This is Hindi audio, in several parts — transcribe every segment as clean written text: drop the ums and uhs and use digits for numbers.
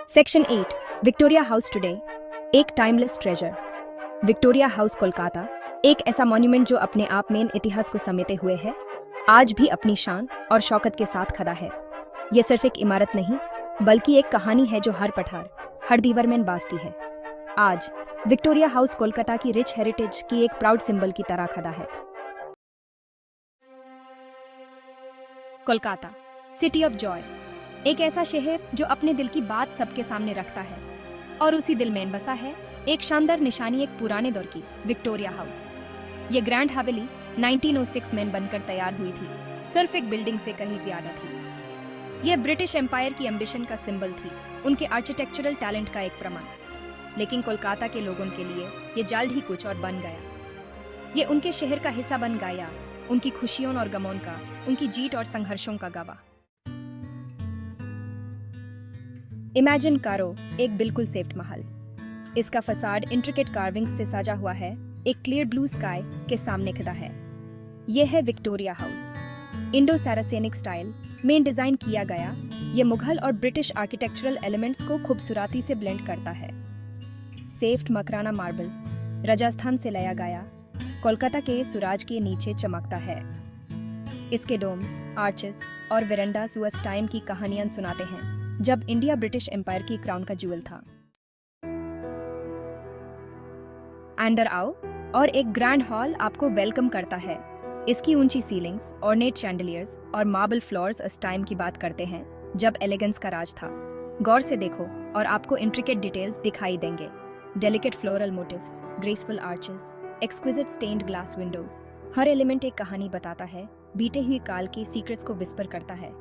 सेक्शन 8 विक्टोरिया हाउस टुडे, एक timeless treasure. Victoria house Kolkata एक ऐसा मॉन्यूमेंट जो अपने आप में इतिहास को समेटे हुए है, आज भी अपनी शान और शौकत के साथ खड़ा है। यह सिर्फ एक इमारत नहीं बल्कि एक कहानी है जो हर पठार, हर दीवार में बसती है। आज विक्टोरिया हाउस कोलकाता की रिच हेरिटेज की एक प्राउड सिंबल की तरह खड़ा है। कोलकाता, सिटी ऑफ जॉय, एक ऐसा शहर जो अपने दिल की बात सबके सामने रखता है, और उसी दिल में बसा है एक शानदार निशानी, एक पुराने दौर की विक्टोरिया हाउस। ये ग्रैंड हवेली 1906 में बनकर तैयार हुई थी, सिर्फ एक बिल्डिंग से कहीं ज्यादा थी। यह ब्रिटिश एम्पायर की एम्बिशन का सिंबल थी, उनके आर्किटेक्चरल टैलेंट का एक प्रमाण। लेकिन कोलकाता के लोगों के लिए ये जल्द ही कुछ और बन गया। ये उनके शहर का हिस्सा बन गया, उनकी खुशियों और गमों का, उनकी जीत और संघर्षों का गवाह। इमेजिन करो एक बिल्कुल सेफ्ट महल। इसका फसाड इंट्रिकेट कार्विंग्स से सजा हुआ है, एक क्लियर ब्लू स्काई के सामने खड़ा है। यह है विक्टोरिया हाउस। इंडो सैरासेनिक स्टाइल में डिजाइन किया गया, यह मुगल और ब्रिटिश आर्किटेक्चरल एलिमेंट्स को खूबसूरती से ब्लेंड करता है। सेफ्ट मकराना मार्बल राजस्थान से लाया गया, कोलकाता के सूरज के नीचे चमकता है। इसके डोम्स, आर्चेस और वेरेंडास उस टाइम की कहानियां सुनाते हैं जब इंडिया ब्रिटिश एम्पायर की क्राउन का ज्वेल था। अंदर आओ और एक ग्रैंड हॉल आपको वेलकम करता है। इसकी ऊंची सीलिंग्स, ऑर्नेट शैंडलियर्स और मार्बल फ्लोर्स उस टाइम की बात करते हैं जब एलिगेंस का राज था। गौर से देखो और आपको इंट्रिकेट डिटेल्स दिखाई देंगे। Delicate floral motifs, graceful arches, exquisite stained glass windows. हर एलिमेंट एक कहानी बताता है, बीते हुए काल के सीक्रेट्स को विस्पर करता है।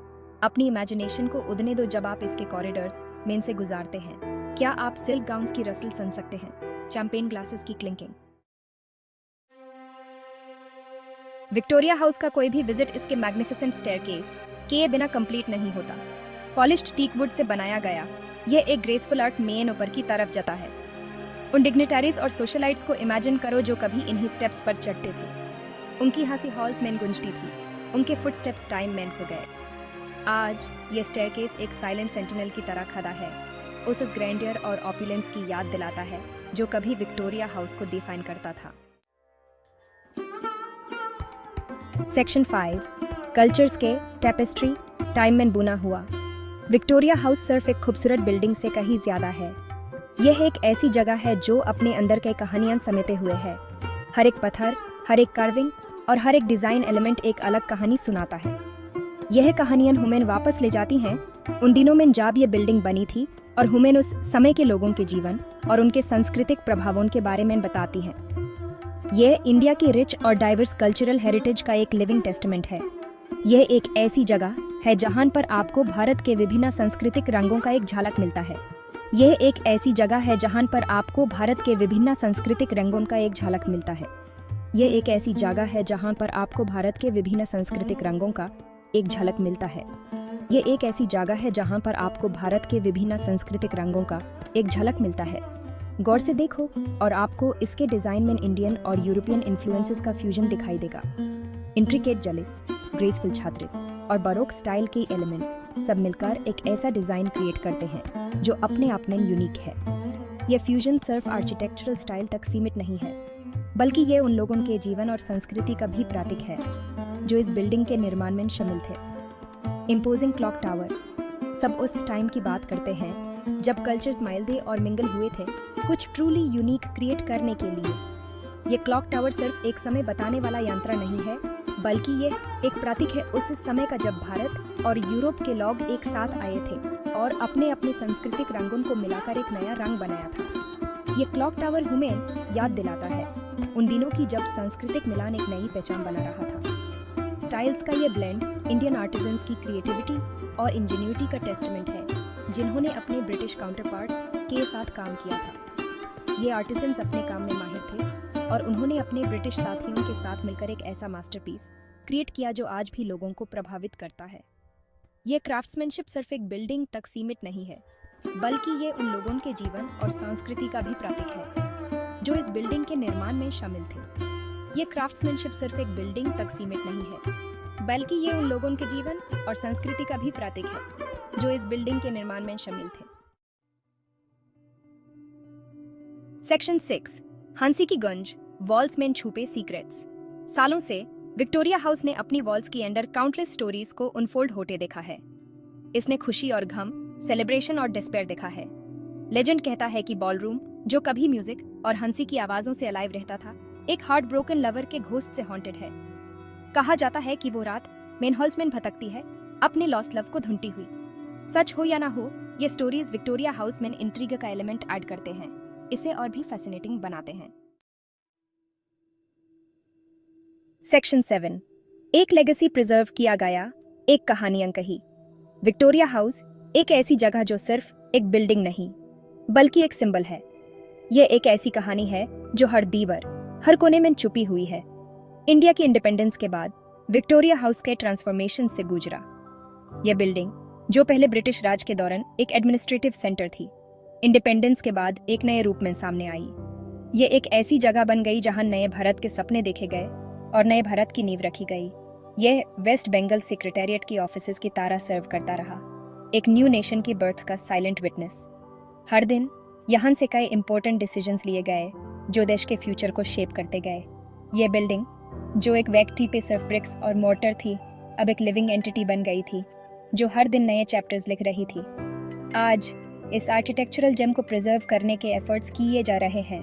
अपनी इमेजिनेशन को उड़ने दो जब आप इसके कॉरिडोर्स में से गुजारते हैं। क्या आप सिल्क गाउन्स की रसल सुन सकते हैं, चैंपेन ग्लासेस की क्लिंकिंग। विक्टोरिया हाउस का कोई भी विजिट इसके मैग्निफिसेंट स्टेयरकेस के बिना कंप्लीट नहीं होता। पॉलिश्ड टीक वुड से बनाया गया, यह एक ग्रेसफुल आर्ट मेन ऊपर की तरफ जाता है। उन डिग्निटरीज और सोशलाइट्स को इमेजिन करो जो कभी इन्हीं स्टेप्स पर चढ़ते थे। उनकी हंसी हॉल्स में गूंजती थी, उनके फुटस्टेप्स टाइम में खो गए। आज ये स्टेयरकेस एक साइलेंट सेंटिनल की तरह खड़ा है, उस ग्रैंडियर और ऑपुलेंस की याद दिलाता है जो कभी विक्टोरिया हाउस को डिफाइन करता था। सेक्शन 5 कल्चर्स के टेपेस्ट्री, टाइम में बुना हुआ। विक्टोरिया हाउस सिर्फ एक खूबसूरत बिल्डिंग से कहीं ज्यादा है। यह एक ऐसी जगह है जो अपने अंदर के कहानियां समेटे हुए है। हर एक पत्थर, हर एक कार्विंग और हर एक डिजाइन एलिमेंट एक अलग कहानी सुनाता है। यह कहानियां हुमेन वापस ले जाती हैं उन दिनों में जब ये बिल्डिंग बनी थी, और हुमेन उस समय के लोगों के जीवन और उनके सांस्कृतिक प्रभावों के बारे में बताती हैं। यह इंडिया की रिच और डाइवर्स कल्चरल हेरिटेज का एक लिविंग टेस्टमेंट है। यह एक ऐसी जगह है जहां पर आपको भारत के विभिन्न सांस्कृतिक रंगों का एक झलक मिलता है। यह एक ऐसी जगह है जहां पर आपको भारत के विभिन्न सांस्कृतिक रंगों का एक झलक मिलता है। यह एक ऐसी जगह है जहां पर आपको भारत के विभिन्न सांस्कृतिक रंगों का एक झलक मिलता है। ये एक ऐसी जगह है जहां पर आपको भारत के विभिन्न सांस्कृतिक रंगों का एक झलक मिलता है। गौर से देखो और आपको इसके डिजाइन में इंडियन और यूरोपियन इन्फ्लुएंसेस का फ्यूजन दिखाई देगा। इंट्रिकेट जलिस, ग्रेसफुल छात्रिस और बरोक स्टाइल के एलिमेंट्स सब मिलकर एक ऐसा डिजाइन क्रिएट करते हैं जो अपने आप में यूनिक है। यह फ्यूजन सिर्फ आर्किटेक्चरल स्टाइल तक सीमित नहीं है, बल्कि ये उन लोगों के जीवन और संस्कृति का भी प्रतीक है जो इस बिल्डिंग के निर्माण में शामिल थे। इम्पोजिंग क्लॉक टावर, सब उस टाइम की बात करते हैं जब कल्चर्स माइल्दे और मिंगल हुए थे कुछ ट्रूली यूनिक क्रिएट करने के लिए। ये क्लॉक टावर सिर्फ एक समय बताने वाला यंत्र नहीं है, बल्कि ये एक प्रतीक है उस समय का जब भारत और यूरोप के लोग एक साथ आए थे और अपने अपने सांस्कृतिक रंगों को मिलाकर एक नया रंग बनाया था। ये क्लॉक टावर हमें याद दिलाता है उन दिनों की जब सांस्कृतिक मिलान एक नई पहचान बना रहा था। स्टाइल्स का ये ब्लेंड इंडियन आर्टिजन्स की क्रिएटिविटी और इंजीनियरिटी का टेस्टमेंट है जिन्होंने अपने ब्रिटिश काउंटरपार्ट्स के साथ काम किया था। ये आर्टिजन्स अपने काम में माहिर थे और उन्होंने अपने ब्रिटिश साथियों के साथ मिलकर एक ऐसा मास्टरपीस क्रिएट किया जो आज भी लोगों को प्रभावित करता है। ये क्राफ्ट्समैनशिप सिर्फ एक बिल्डिंग तक सीमित नहीं है, बल्कि ये उन लोगों के जीवन और संस्कृति का भी प्रतीक है जो इस बिल्डिंग के निर्माण में शामिल थे। ये क्राफ्ट्समैनशिप सिर्फ एक बिल्डिंग तक सीमित नहीं है, बल्कि ये उन लोगों के जीवन और संस्कृति का भी प्रतीक है जो इस बिल्डिंग के निर्माण में शामिल थे। सेक्शन 6 हंसी की गंज, वॉल्स में छुपे सीक्रेट्स। सालों से विक्टोरिया हाउस ने अपनी वॉल्स की अंडर काउंटलेस स्टोरीज को अनफोल्ड होते देखा है। इसने खुशी और गम, सेलिब्रेशन और डिस्पेयर देखा है। लेजेंड कहता है कि बॉलरूम, जो कभी म्यूजिक और हंसी की आवाजों से अलाइव रहता था, एक हार्ट ब्रोकन लवर के घोस्ट से हॉन्टेड है। कहा जाता है कि वो रात मेन हॉल्स में भटकती है, अपने लॉस्ट लव को ढूंढती हुई। सच हो या ना हो, ये स्टोरीज विक्टोरिया हाउस में इंट्रिग का एलिमेंट ऐड करते हैं, इसे और भी फैसिनेटिंग बनाते हैं। सेक्शन 7 एक लेगेसी प्रिजर्व किया गया, एक कहानी अनकही। विक्टोरिया हाउस एक ऐसी जगह जो सिर्फ एक बिल्डिंग नहीं बल्कि एक सिंबल है। यह एक ऐसी कहानी है जो हर दीवार, हर कोने में छुपी हुई है। इंडिया की इंडिपेंडेंस के बाद विक्टोरिया हाउस के ट्रांसफॉर्मेशन से गुजरा। यह बिल्डिंग, जो पहले ब्रिटिश राज के दौरान एक एडमिनिस्ट्रेटिव सेंटर थी, इंडिपेंडेंस के बाद एक नए रूप में सामने आई। ये एक ऐसी जगह बन गई जहां नए भारत के सपने देखे गए और नए भारत की नींव रखी गई। यह वेस्ट बंगाल सेक्रेटेरिएट की ऑफिसेज की तरह सर्व करता रहा, एक न्यू नेशन की बर्थ का साइलेंट विटनेस। हर दिन यहाँ से कई इंपॉर्टेंट डिसीजंस लिए गए जो देश के फ्यूचर को शेप करते गए। ये बिल्डिंग, जो एक व्यक्ति पे सिर्फ ब्रिक्स और मोर्टर थी, अब एक लिविंग एंटिटी बन गई थी जो हर दिन नए चैप्टर्स लिख रही थी। आज इस आर्किटेक्चरल जेम को प्रिजर्व करने के एफर्ट्स किए जा रहे हैं।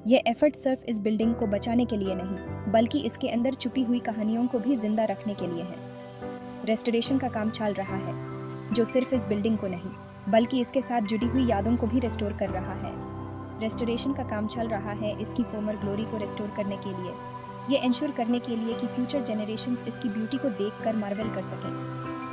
ये एफर्ट सिर्फ इस बिल्डिंग को बचाने के लिए नहीं, बल्कि इसके अंदर छुपी हुई कहानियों को भी जिंदा रखने के लिए है। रेस्टोरेशन का काम चल रहा है, जो सिर्फ इस बिल्डिंग को नहीं बल्कि इसके साथ जुड़ी हुई यादों को भी रेस्टोर कर रहा है। रेस्टोरेशन का काम चल रहा है इसकी फॉर्मर ग्लोरी को रेस्टोर करने के लिए, ये इंश्योर करने के लिए कि फ्यूचर जनरेशंस इसकी ब्यूटी को देखकर मार्वेल कर सकें।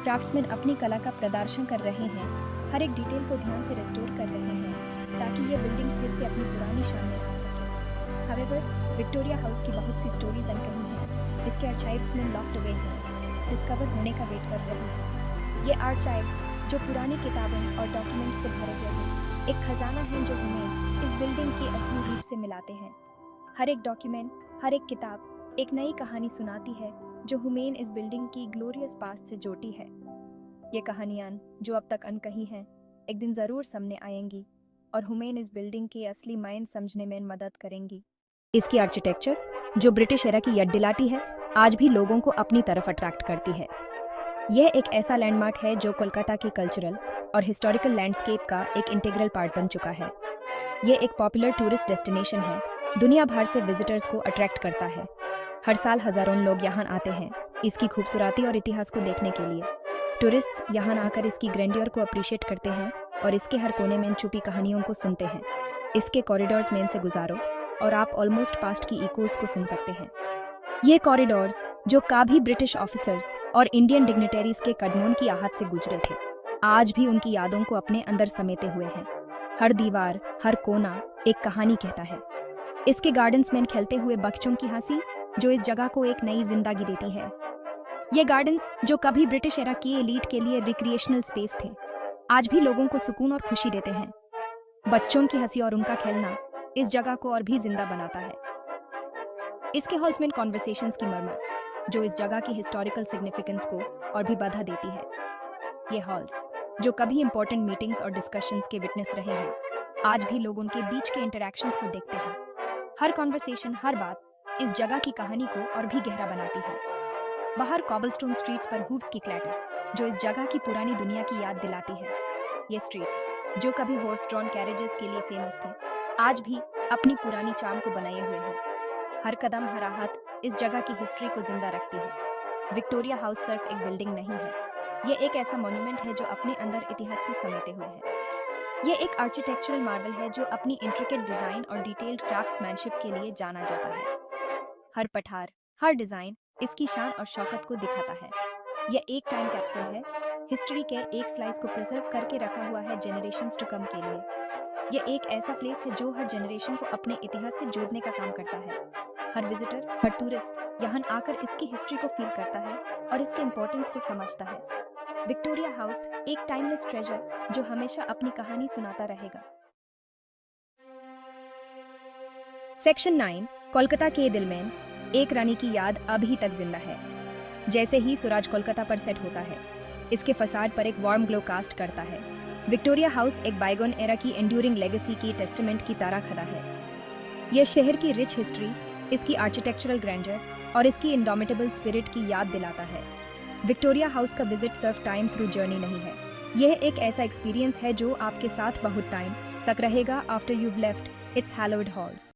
क्राफ्ट्समैन अपनी कला का प्रदर्शन कर रहे हैं, हर एक डिटेल को ध्यान से रेस्टोर कर रहे हैं ताकि ये बिल्डिंग फिर से अपनी पुरानी शान में आ सके। हावेवर, विक्टोरिया हाउस की बहुत सी स्टोरीज अनकही हैं, इसके आर्काइव्स में लॉक्ड अवे हैं, डिस्कवर होने का वेट कर रहे हैं। ये आर्काइव्स, जो पुरानी किताबों और डॉक्यूमेंट्स से भरे हुए हैं, एक खजाना है जो हमें इस बिल्डिंग के असली रूप से मिलाते हैं। हर एक डॉक्यूमेंट, हर एक किताब एक नई कहानी सुनाती है जो हुमैन इस बिल्डिंग की ग्लोरियस पास्ट से जोड़ती है। ये कहानियां, जो अब तक अनकही हैं, एक दिन जरूर सामने आएंगी और हुमैन इस बिल्डिंग के असली मायने समझने में मदद करेंगी। इसकी आर्किटेक्चर, जो ब्रिटिश एरा की याद दिलाती है, आज भी लोगों को अपनी तरफ अट्रैक्ट करती है। यह एक ऐसा लैंडमार्क है जो कोलकाता के कल्चरल और हिस्टोरिकल लैंडस्केप का एक इंटीग्रल पार्ट बन चुका है। यह एक पॉपुलर टूरिस्ट डेस्टिनेशन है, दुनिया भर से विजिटर्स को अट्रैक्ट करता है। हर साल हजारों लोग यहाँ आते हैं इसकी खूबसूरती और इतिहास को देखने के लिए। टूरिस्ट्स यहाँ आकर इसकी ग्रैंडियर को अप्रिशिएट करते हैं और इसके हर कोने में छुपी कहानियों को सुनते हैं। इसके कॉरिडोर्स में से गुजारो और आप ऑलमोस्ट पास्ट की इकोज को सुन सकते हैं। ये कॉरिडोर्स, जो कभी ब्रिटिश ऑफिसर्स और इंडियन डिग्निटरीज के कदमों की आहट से गुजरे थे, आज भी उनकी यादों को अपने अंदर समेटे हुए हैं। हर दीवार, हर कोना एक कहानी कहता है। इसके गार्डन्स में खेलते हुए बच्चों की हंसी, जो इस जगह को एक नई जिंदगी देती है। ये गार्डन्स, जो कभी ब्रिटिश एरा की एलीट के लिए रिक्रिएशनल स्पेस थे, आज भी लोगों को सुकून और खुशी देते हैं। बच्चों की हंसी और उनका खेलना इस जगह को और भी जिंदा बनाता है। इसके हॉल्स में कॉन्वर्सेशंस की मरमर, जो इस जगह की हिस्टोरिकल सिग्निफिकेंस को और भी बढ़ा देती है। ये हॉल्स, जो कभी इंपॉर्टेंट मीटिंग्स और डिस्कशंस के विटनेस रहे हैं, आज भी लोग उनके बीच के इंटरैक्शंस को देखते हैं। हर कॉन्वर्सेशन, हर बात इस जगह की कहानी को और भी गहरा बनाती है। बाहर कॉबलस्टोन स्ट्रीट्स पर हूव्स की क्लैटर, जो इस जगह की पुरानी दुनिया की याद दिलाती है। ये स्ट्रीट्स, जो कभी हॉर्स ड्रॉन कैरेजेस के लिए फेमस थे, आज भी अपनी पुरानी चार्म को बनाए हुए हैं। हर कदम, हर आहट इस जगह की हिस्ट्री को जिंदा रखती है। विक्टोरिया हाउस सिर्फ एक बिल्डिंग नहीं है, ये एक ऐसा मॉन्यूमेंट है जो अपने अंदर इतिहास को समेटे हुए है। ये एक आर्किटेक्चरल मार्वल है जो अपनी इंट्रिकेट डिजाइन और डिटेल्ड क्राफ्ट्समैनशिप के लिए जाना जाता है। हर पठार, हर डिजाइन इसकी शान और शौकत को दिखाता है। यह एक टाइम कैप्सूल है, हिस्ट्री के एक स्लाइस को प्रिजर्व करके रखा हुआ है जनरेशंस टू कम के लिए। यह एक ऐसा प्लेस है जो हर जनरेशन को अपने इतिहास से जोड़ने का काम करता है। हर विजिटर, हर टूरिस्ट यहाँ आकर इसकी हिस्ट्री को फील करता है और इसके इम्पोर्टेंस को समझता है। विक्टोरिया हाउस एक टाइमलेस ट्रेजर जो हमेशा अपनी कहानी सुनाता रहेगा। सेक्शन 9 कोलकाता के दिल में एक रानी की याद अभी तक जिंदा है। जैसे ही सूरज कोलकाता पर सेट होता है, इसके फसाड पर एक वार्म ग्लो कास्ट करता है। विक्टोरिया हाउस एक बाइगोन एरा की एंड्यूरिंग लेगेसी की टेस्टामेंट की तरह खड़ा है। यह शहर की रिच हिस्ट्री, इसकी आर्किटेक्चरल ग्रैंडर और इसकी इंडोमिटेबल स्पिरिट की याद दिलाता है। विक्टोरिया हाउस का विजिट सिर्फ टाइम थ्रू जर्नी नहीं है, यह एक ऐसा एक्सपीरियंस है जो आपके साथ बहुत टाइम तक रहेगा after you've left its hallowed halls.